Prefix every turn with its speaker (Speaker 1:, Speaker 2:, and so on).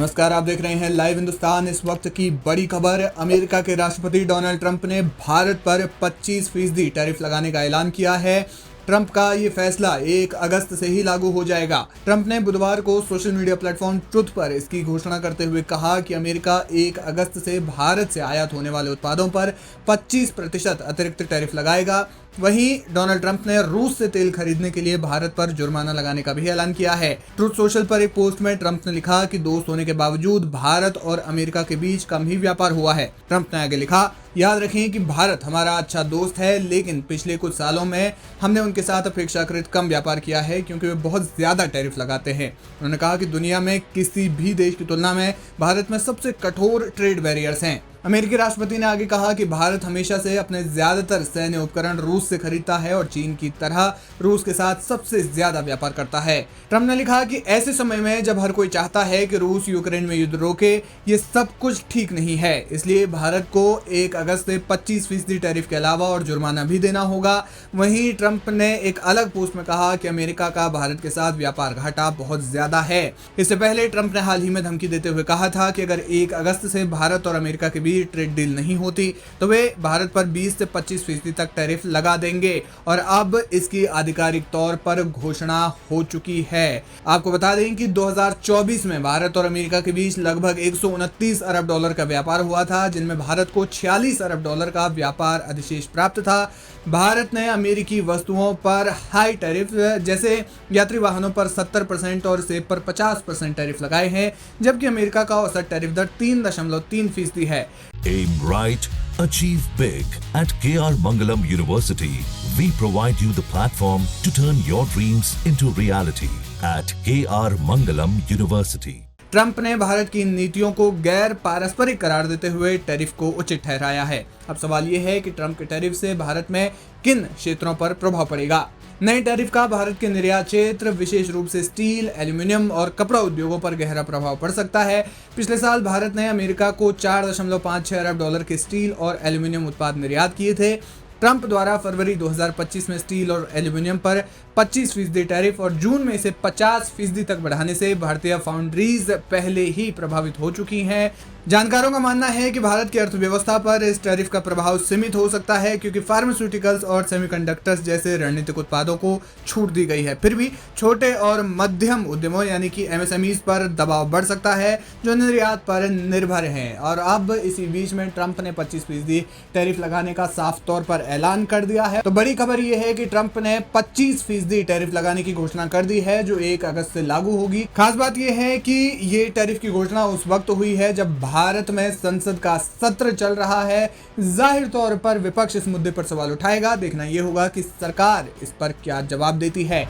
Speaker 1: नमस्कार, आप देख रहे हैं लाइव हिंदुस्तान। इस वक्त की बड़ी खबर, अमेरिका के राष्ट्रपति डोनाल्ड ट्रंप ने भारत पर 25% टैरिफ लगाने का ऐलान किया है। ट्रंप का ये फैसला 1 अगस्त से ही लागू हो जाएगा। ट्रंप ने बुधवार को सोशल मीडिया प्लेटफॉर्म ट्रुथ पर इसकी घोषणा करते हुए कहा कि अमेरिका 1 अगस्त से भारत से आयात होने वाले उत्पादों पर 25% अतिरिक्त टैरिफ लगाएगा। वहीं डोनाल्ड ट्रंप ने रूस से तेल खरीदने के लिए भारत पर जुर्माना लगाने का भी ऐलान किया है। ट्रुथ सोशल पर एक पोस्ट में ट्रंप ने लिखा कि दोस्त होने के बावजूद भारत और अमेरिका के बीच कम ही व्यापार हुआ है। ट्रंप ने आगे लिखा, याद रखें कि भारत हमारा अच्छा दोस्त है, लेकिन पिछले कुछ सालों में हमने उनके साथ अपेक्षाकृत कम व्यापार किया है क्योंकि वे बहुत ज्यादा टैरिफ लगाते हैं। उन्होंने कहा कि दुनिया में किसी भी देश की तुलना में भारत में सबसे कठोर ट्रेड बैरियर्स हैं। अमेरिकी राष्ट्रपति ने आगे कहा कि भारत हमेशा से अपने ज्यादातर सैन्य उपकरण रूस से खरीदता है और चीन की तरह रूस के साथ सबसे ज्यादा व्यापार करता है। ट्रंप ने लिखा कि ऐसे समय में जब हर कोई चाहता है कि रूस यूक्रेन में युद्ध रोके, ये सब कुछ ठीक नहीं है। इसलिए भारत को 1 अगस्त से 25% टैरिफ के अलावा और जुर्माना भी देना होगा। वहीं ट्रंप ने एक अलग पोस्ट में कहा कि अमेरिका का भारत के साथ व्यापार घाटा बहुत ज्यादा है। इससे पहले ट्रंप ने हाल ही में धमकी देते हुए कहा था कि अगर 1 अगस्त से भारत और अमेरिका के बीच ट्रेड डील नहीं होती तो वे भारत पर 20 से 25% तक टैरिफ लगा देंगे और अब इसकी आधिकारिक तौर पर घोषणा हो चुकी है। आपको बता दें कि 2024 में भारत और अमेरिका के बीच लगभग 129 अरब डॉलर का व्यापार हुआ था, जिनमें भारत को 46 अरब डॉलर का व्यापार अधिशेष प्राप्त था। भारत ने अमेरिकी वस्तुओं पर हाई टैरिफ जैसे यात्री वाहनों पर 70% और सेब पर 50% टैरिफ लगाए हैं, जबकि अमेरिका का औसत टैरिफ दर 3.3% है।
Speaker 2: Aim right, achieve big. At KR Mangalam University, we provide you the platform to turn your dreams into reality. At KR Mangalam University.
Speaker 1: Trump ने भारत की इन नीतियों को गैर पारस्परिक करार देते हुए टैरिफ को उचित ठहराया है। अब सवाल यह है कि ट्रंप के टैरिफ से भारत में किन क्षेत्रों पर प्रभाव पड़ेगा। नए टैरिफ का भारत के निर्यात क्षेत्र, विशेष रूप से स्टील, एल्यूमिनियम और कपड़ा उद्योगों पर गहरा प्रभाव पड़ सकता है। पिछले साल भारत ने अमेरिका को 4.56 अरब डॉलर के स्टील और एल्यूमिनियम उत्पाद निर्यात किए थे। ट्रंप द्वारा फरवरी 2025 में स्टील और एल्यूमिनियम पर 25% टैरिफ और जून में इसे 50% तक बढ़ाने से भारतीय फाउंड्रीज पहले ही प्रभावित हो चुकी हैं। जानकारों का मानना है कि भारत की अर्थव्यवस्था पर इस टैरिफ का प्रभाव सीमित हो सकता है क्योंकि फार्मास्यूटिकल्स और सेमीकंडक्टर्स जैसे रणनीतिक उत्पादों को छूट दी गई है। फिर भी छोटे और मध्यम उद्यमों यानी कि MSMEs पर दबाव बढ़ सकता है जो निर्यात पर निर्भर हैं। और अब इसी बीच में ट्रंप ने 25% टैरिफ लगाने का साफ तौर पर ऐलान कर दिया है। तो बड़ी खबर यह है कि ट्रंप ने 25% टैरिफ लगाने की घोषणा कर दी है जो 1 अगस्त से लागू होगी। खास बात यह है कि ये टैरिफ की घोषणा उस वक्त हुई है जब भारत में संसद का सत्र चल रहा है। जाहिर तौर पर विपक्ष इस मुद्दे पर सवाल उठाएगा। देखना यह होगा कि सरकार इस पर क्या जवाब देती है।